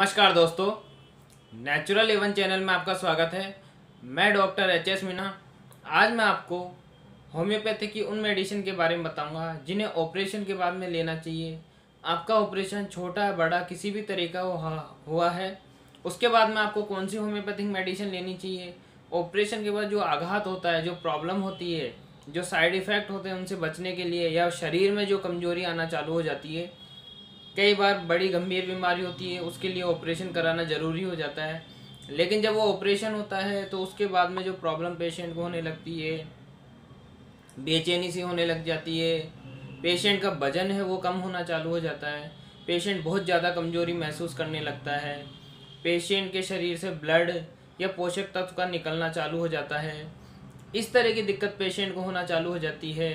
नमस्कार दोस्तों, natural Avon channel में आपका स्वागत है। मैं डॉक्टर एच.एस. मीना। आज मैं आपको होम्योपैथी की उन मेडिसिन के बारे में बताऊंगा जिन्हें ऑपरेशन के बाद में लेना चाहिए। आपका ऑपरेशन छोटा बड़ा किसी भी तरह का हुआ है, उसके बाद में आपको कौन सी होम्योपैथिक मेडिसिन लेनी चाहिए। ऑपरेशन के बाद जो आघात होता है, जो प्रॉब्लम होती है, जो साइड इफ़ेक्ट होते हैं, उनसे बचने के लिए या शरीर में जो कमजोरी आना चालू हो जाती है, कई बार बड़ी गंभीर बीमारी होती है, उसके लिए ऑपरेशन कराना ज़रूरी हो जाता है। लेकिन जब वो ऑपरेशन होता है तो उसके बाद में जो प्रॉब्लम पेशेंट को होने लगती है, बेचैनी सी होने लग जाती है, पेशेंट का वजन है वो कम होना चालू हो जाता है, पेशेंट बहुत ज़्यादा कमजोरी महसूस करने लगता है, पेशेंट के शरीर से ब्लड या पोषक तत्व का निकलना चालू हो जाता है। इस तरह की दिक्कत पेशेंट को होना चालू हो जाती है।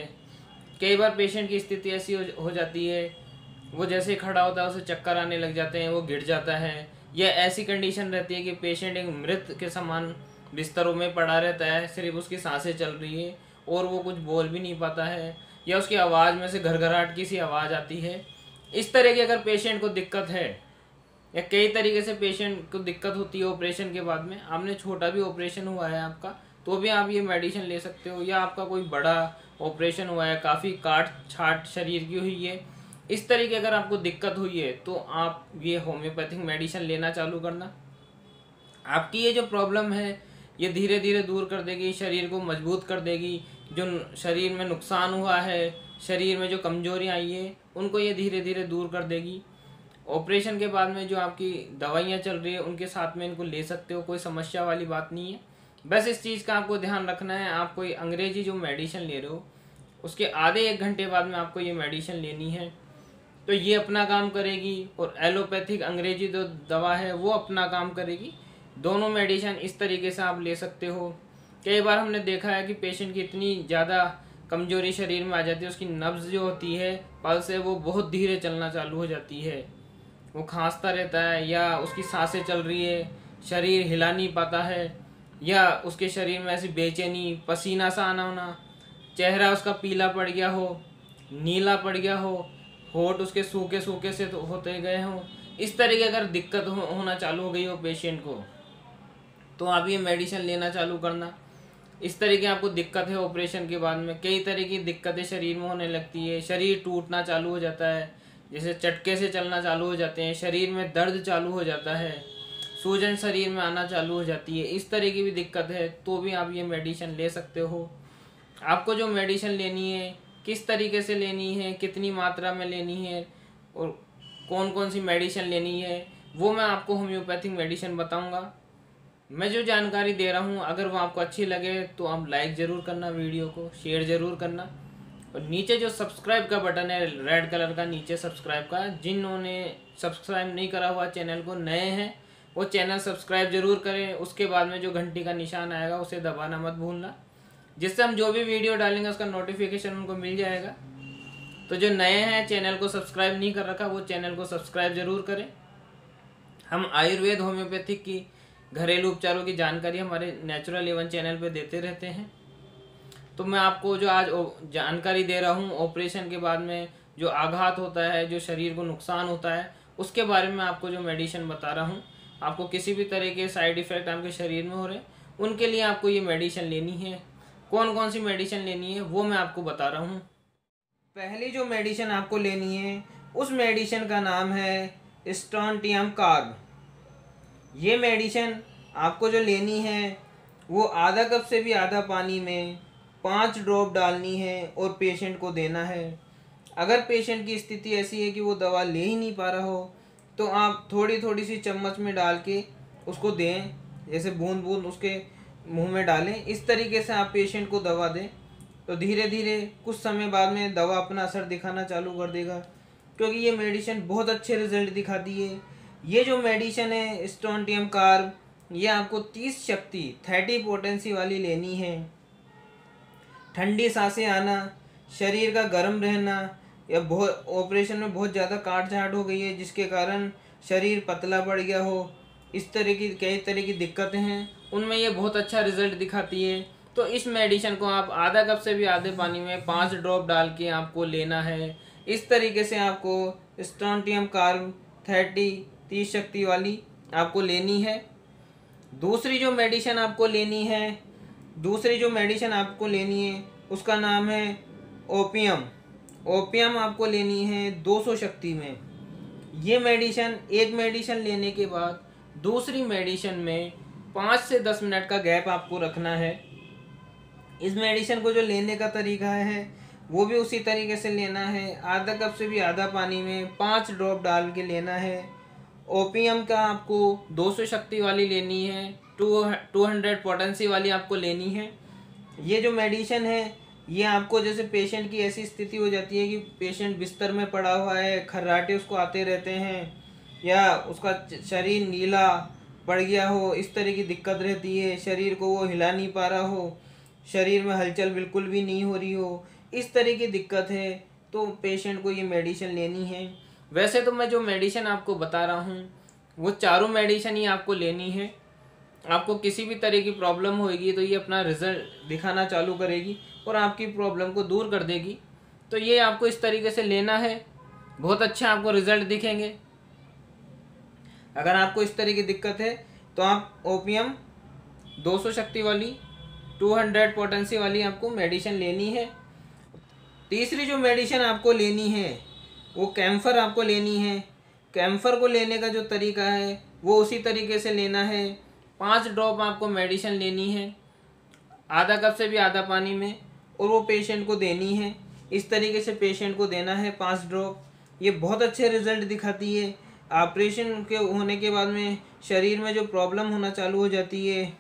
कई बार पेशेंट की स्थिति ऐसी हो जाती है, वो जैसे ही खड़ा होता है उसे चक्कर आने लग जाते हैं, वो गिर जाता है, या ऐसी कंडीशन रहती है कि पेशेंट एक मृत के समान बिस्तरों में पड़ा रहता है, सिर्फ उसकी सांसें चल रही है और वो कुछ बोल भी नहीं पाता है, या उसकी आवाज़ में से घरघराहट की सी आवाज़ आती है। इस तरह की अगर पेशेंट को दिक्कत है, या कई तरीके से पेशेंट को दिक्कत होती है ऑपरेशन के बाद में, आपने छोटा भी ऑपरेशन हुआ है आपका, तो भी आप ये मेडिसिन ले सकते हो, या आपका कोई बड़ा ऑपरेशन हुआ है, काफ़ी काट छाट शरीर की हुई है, इस तरीके अगर आपको दिक्कत हुई है तो आप ये होम्योपैथिक मेडिसिन लेना चालू करना। आपकी ये जो प्रॉब्लम है ये धीरे धीरे दूर कर देगी, शरीर को मजबूत कर देगी। जो शरीर में नुकसान हुआ है, शरीर में जो कमजोरी आई है, उनको ये धीरे धीरे दूर कर देगी। ऑपरेशन के बाद में जो आपकी दवाइयाँ चल रही है उनके साथ में इनको ले सकते हो, कोई समस्या वाली बात नहीं है। बस इस चीज़ का आपको ध्यान रखना है, आप कोई अंग्रेजी जो मेडिसिन ले रहे हो उसके आधे एक घंटे बाद में आपको ये मेडिसिन लेनी है, तो ये अपना काम करेगी, और एलोपैथिक अंग्रेजी जो दवा है वो अपना काम करेगी। दोनों मेडिसिन इस तरीके से आप ले सकते हो। कई बार हमने देखा है कि पेशेंट की इतनी ज़्यादा कमजोरी शरीर में आ जाती है, उसकी नब्ज़ जो होती है, पल्स है, वो बहुत धीरे चलना चालू हो जाती है, वो खांसता रहता है, या उसकी सांसें चल रही है, शरीर हिला नहीं पाता है, या उसके शरीर में ऐसी बेचैनी, पसीना सा आना होना, चेहरा उसका पीला पड़ गया हो, नीला पड़ गया हो, होठ उसके सूखे सूखे से तो होते गए हों, इस तरह की अगर दिक्कत होना चालू हो गई हो पेशेंट को, तो आप ये मेडिसिन लेना चालू करना। इस तरह की आपको दिक्कत है ऑपरेशन के बाद में, कई तरह की दिक्कतें शरीर में होने लगती है, शरीर टूटना चालू हो जाता है, जैसे चटके से चलना चालू हो जाते हैं, शरीर में दर्द चालू हो जाता है, सूजन शरीर में आना चालू हो जाती है, इस तरह की भी दिक्कत है तो भी आप ये मेडिसिन ले सकते हो। आपको जो मेडिसिन लेनी है, किस तरीके से लेनी है, कितनी मात्रा में लेनी है, और कौन कौन सी मेडिसिन लेनी है, वो मैं आपको होम्योपैथिक मेडिसिन बताऊंगा। मैं जो जानकारी दे रहा हूँ अगर वो आपको अच्छी लगे तो आप लाइक ज़रूर करना, वीडियो को शेयर ज़रूर करना, और नीचे जो सब्सक्राइब का बटन है रेड कलर का, नीचे सब्सक्राइब का, जिन्होंने सब्सक्राइब नहीं करा हुआ चैनल को, नए हैं, वो चैनल सब्सक्राइब ज़रूर करें। उसके बाद में जो घंटी का निशान आएगा उसे दबाना मत भूलना, जिससे हम जो भी वीडियो डालेंगे उसका नोटिफिकेशन उनको मिल जाएगा। तो जो नए हैं, चैनल को सब्सक्राइब नहीं कर रखा, वो चैनल को सब्सक्राइब ज़रूर करें। हम आयुर्वेद, होम्योपैथिक की, घरेलू उपचारों की जानकारी हमारे नेचुरल एवन चैनल पे देते रहते हैं। तो मैं आपको जो आज जानकारी दे रहा हूँ ऑपरेशन के बाद में जो आघात होता है, जो शरीर को नुकसान होता है, उसके बारे में आपको जो मेडिसिन बता रहा हूँ, आपको किसी भी तरह के साइड इफ़ेक्ट आपके शरीर में हो रहे हैं उनके लिए आपको ये मेडिसिन लेनी है। कौन कौन सी मेडिसिन लेनी है वो मैं आपको बता रहा हूँ। पहली जो मेडिसिन आपको लेनी है उस मेडिसिन का नाम है स्टोंटियम कार्ब। ये मेडिसिन आपको जो लेनी है वो आधा कप से भी आधा पानी में 5 ड्रॉप डालनी है और पेशेंट को देना है। अगर पेशेंट की स्थिति ऐसी है कि वो दवा ले ही नहीं पा रहा हो तो आप थोड़ी थोड़ी सी चम्मच में डाल के उसको दें, जैसे बूंद बूंद उसके मुंह में डालें। इस तरीके से आप पेशेंट को दवा दें तो धीरे धीरे कुछ समय बाद में दवा अपना असर दिखाना चालू कर देगा, क्योंकि ये मेडिसिन बहुत अच्छे रिजल्ट दिखाती है। ये जो मेडिसिन है स्टोंटियम कार्ब, ये आपको 30 शक्ति 30 पोटेंसी वाली लेनी है। ठंडी सांसें आना, शरीर का गर्म रहना, या बहुत ऑपरेशन में बहुत ज़्यादा काट छाट हो गई है जिसके कारण शरीर पतला पड़ गया हो, इस तरह की कई तरह की दिक्कतें हैं, उनमें ये बहुत अच्छा रिजल्ट दिखाती है। तो इस मेडिसिन को आप आधा कप से भी आधे पानी में 5 ड्रॉप डाल के आपको लेना है। इस तरीके से आपको स्टोंटियम कार्ब 30 30 शक्ति वाली आपको लेनी है। दूसरी जो मेडिसिन आपको लेनी है उसका नाम है ओपियम। ओपियम आपको लेनी है 200 शक्ति में। ये मेडिसिन, एक मेडिसिन लेने के बाद दूसरी मेडिसिन में 5 से 10 मिनट का गैप आपको रखना है। इस मेडिसिन को जो लेने का तरीका है वो भी उसी तरीके से लेना है। आधा कप से भी आधा पानी में 5 ड्रॉप डाल के लेना है। ओपियम का आपको 200 शक्ति वाली लेनी है, 200 पोटेंसी वाली आपको लेनी है। ये जो मेडिसिन है ये आपको, जैसे पेशेंट की ऐसी स्थिति हो जाती है कि पेशेंट बिस्तर में पड़ा हुआ है, खर्राटे उसको आते रहते हैं, या उसका शरीर नीला पड़ गया हो, इस तरह की दिक्कत रहती है, शरीर को वो हिला नहीं पा रहा हो, शरीर में हलचल बिल्कुल भी नहीं हो रही हो, इस तरह की दिक्कत है, तो पेशेंट को ये मेडिसिन लेनी है। वैसे तो मैं जो मेडिसिन आपको बता रहा हूँ वो चारों मेडिसिन ही आपको लेनी है। आपको किसी भी तरह की प्रॉब्लम होगी तो ये अपना रिजल्ट दिखाना चालू करेगी और आपकी प्रॉब्लम को दूर कर देगी। तो ये आपको इस तरीके से लेना है, बहुत अच्छा आपको रिजल्ट दिखेंगे। अगर आपको इस तरह की दिक्कत है तो आप ओपियम 200 शक्ति वाली, 200 पोटेंसी वाली आपको मेडिसिन लेनी है। तीसरी जो मेडिसिन आपको लेनी है वो कैम्फर आपको लेनी है। कैम्फर को लेने का जो तरीका है वो उसी तरीके से लेना है। 5 ड्रॉप आपको मेडिसिन लेनी है, आधा कप से भी आधा पानी में, और वो पेशेंट को देनी है। इस तरीके से पेशेंट को देना है 5 ड्रॉप। ये बहुत अच्छे रिजल्ट दिखाती है। ऑपरेशन के होने के बाद में शरीर में जो प्रॉब्लम होना चालू हो जाती है,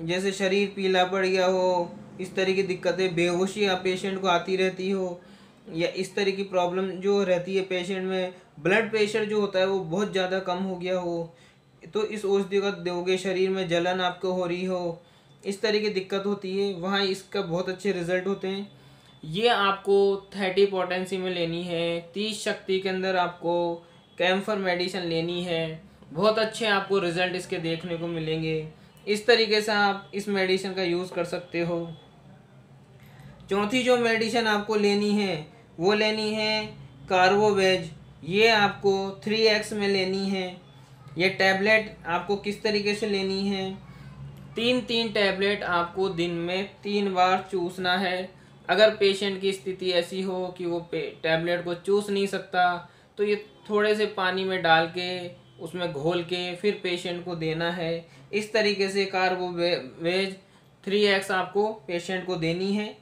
जैसे शरीर पीला पड़ गया हो, इस तरह की दिक्कतें, बेहोशी आप पेशेंट को आती रहती हो, या इस तरह की प्रॉब्लम जो रहती है पेशेंट में, ब्लड प्रेशर जो होता है वो बहुत ज़्यादा कम हो गया हो, तो इस औषधि का दोगे, शरीर में जलन आपको हो रही हो, इस तरह की दिक्कत होती है, वहाँ इसका बहुत अच्छे रिजल्ट होते हैं। ये आपको 30 पोटेंसी में लेनी है। 30 शक्ति के अंदर आपको कैम्फर मेडिसिन लेनी है। बहुत अच्छे आपको रिजल्ट इसके देखने को मिलेंगे। इस तरीके से आप इस मेडिसिन का यूज़ कर सकते हो। चौथी जो मेडिसिन आपको लेनी है वो लेनी है कार्बोवेज। ये आपको 3x में लेनी है। ये टैबलेट आपको किस तरीके से लेनी है, 3 टैबलेट आपको दिन में 3 बार चूसना है। अगर पेशेंट की स्थिति ऐसी हो कि वो टैबलेट को चूस नहीं सकता तो ये थोड़े से पानी में डाल के उसमें घोल के फिर पेशेंट को देना है। इस तरीके से कार्बोवेज 3x आपको पेशेंट को देनी है।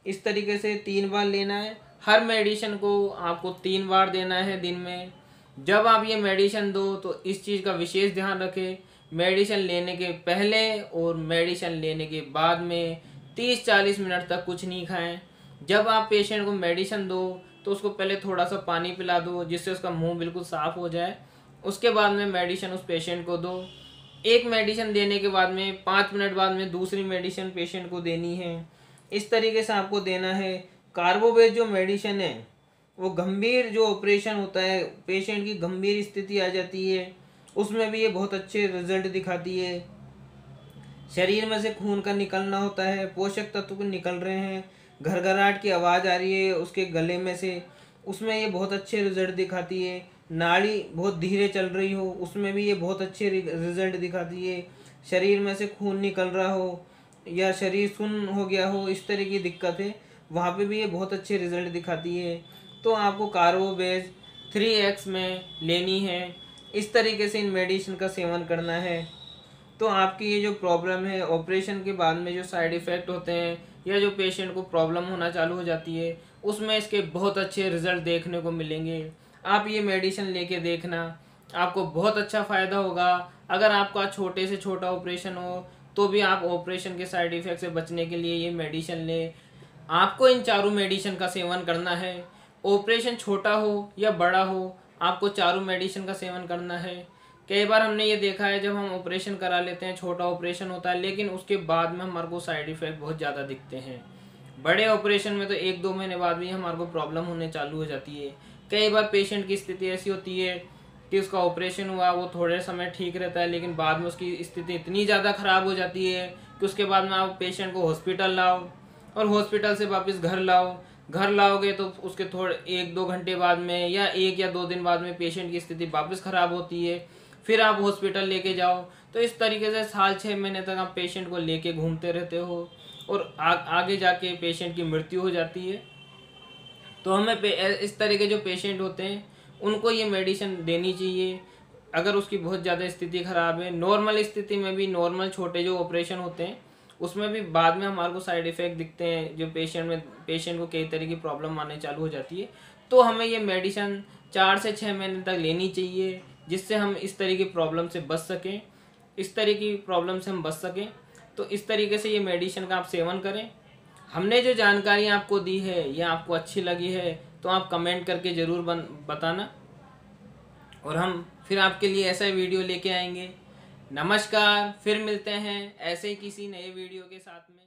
इस तरीके से 3 बार लेना है। हर मेडिसिन को आपको 3 बार देना है दिन में। जब आप ये मेडिसिन दो तो इस चीज़ का विशेष ध्यान रखें, मेडिसिन लेने के पहले और मेडिसिन लेने के बाद में 30-40 मिनट तक कुछ नहीं खाएं। जब आप पेशेंट को मेडिसिन दो तो उसको पहले थोड़ा सा पानी पिला दो जिससे उसका मुंह बिल्कुल साफ़ हो जाए। उसके बाद में मेडिसिन उस पेशेंट को दो। एक मेडिसिन देने के बाद में 5 मिनट बाद में दूसरी मेडिसिन पेशेंट को देनी है। इस तरीके से आपको देना है। कार्बोवेज जो मेडिसिन है वो गंभीर जो ऑपरेशन होता है, पेशेंट की गंभीर स्थिति आ जाती है, उसमें भी ये बहुत अच्छे रिजल्ट दिखाती है। शरीर में से खून का निकलना होता है, पोषक तत्व निकल रहे हैं, घरघराहट की आवाज़ आ रही है उसके गले में से, उसमें ये बहुत अच्छे रिजल्ट दिखाती है। नाड़ी बहुत धीरे चल रही हो उसमें भी ये बहुत अच्छे रिजल्ट दिखाती है। शरीर में से खून निकल रहा हो या शरीर सुन्न हो गया हो, इस तरह की दिक्कत है, वहाँ पे भी ये बहुत अच्छे रिजल्ट दिखाती है। तो आपको कार्बोवेज 3x में लेनी है। इस तरीके से इन मेडिसिन का सेवन करना है। तो आपकी ये जो प्रॉब्लम है, ऑपरेशन के बाद में जो साइड इफ़ेक्ट होते हैं या जो पेशेंट को प्रॉब्लम होना चालू हो जाती है, उसमें इसके बहुत अच्छे रिजल्ट देखने को मिलेंगे। आप ये मेडिसिन लेके देखना, आपको बहुत अच्छा फ़ायदा होगा। अगर आपका छोटे से छोटा ऑपरेशन हो तो भी आप ऑपरेशन के साइड इफ़ेक्ट से बचने के लिए ये मेडिसिन लें। आपको इन चारों मेडिसिन का सेवन करना है। ऑपरेशन छोटा हो या बड़ा हो, आपको चारों मेडिसिन का सेवन करना है। कई बार हमने ये देखा है जब हम ऑपरेशन करा लेते हैं, छोटा ऑपरेशन होता है, लेकिन उसके बाद में हमारे को साइड इफ़ेक्ट बहुत ज़्यादा दिखते हैं। बड़े ऑपरेशन में तो 1-2 महीने बाद भी हमारे को प्रॉब्लम होने चालू हो जाती है। कई बार पेशेंट की स्थिति ऐसी होती है कि उसका ऑपरेशन हुआ, वो थोड़े समय ठीक रहता है, लेकिन बाद में उसकी स्थिति इतनी ज़्यादा ख़राब हो जाती है कि उसके बाद में आप पेशेंट को हॉस्पिटल लाओ और हॉस्पिटल से वापस घर लाओ, घर लाओगे तो उसके थोड़े 1-2 घंटे बाद में या 1 या 2 दिन बाद में पेशेंट की स्थिति वापस ख़राब होती है, फिर आप हॉस्पिटल लेके जाओ। तो इस तरीके से साल 6 महीने तक आप पेशेंट को लेके घूमते रहते हो और आगे जाके पेशेंट की मृत्यु हो जाती है। तो हमें इस तरह के जो पेशेंट होते हैं उनको ये मेडिसिन देनी चाहिए। अगर उसकी बहुत ज़्यादा स्थिति ख़राब है, नॉर्मल स्थिति में भी, नॉर्मल छोटे जो ऑपरेशन होते हैं उसमें भी बाद में हमारे को साइड इफ़ेक्ट दिखते हैं, जो पेशेंट को कई तरह की प्रॉब्लम आने चालू हो जाती है, तो हमें ये मेडिसिन 4 से 6 महीने तक लेनी चाहिए, जिससे हम इस तरह की प्रॉब्लम से बच सकें। तो इस तरीके से ये मेडिसिन का आप सेवन करें। हमने जो जानकारी आपको दी है ये आपको अच्छी लगी है तो आप कमेंट करके ज़रूर बताना, और हम फिर आपके लिए ऐसा वीडियो लेके आएंगे। नमस्कार, फिर मिलते हैं ऐसे ही किसी नए वीडियो के साथ में।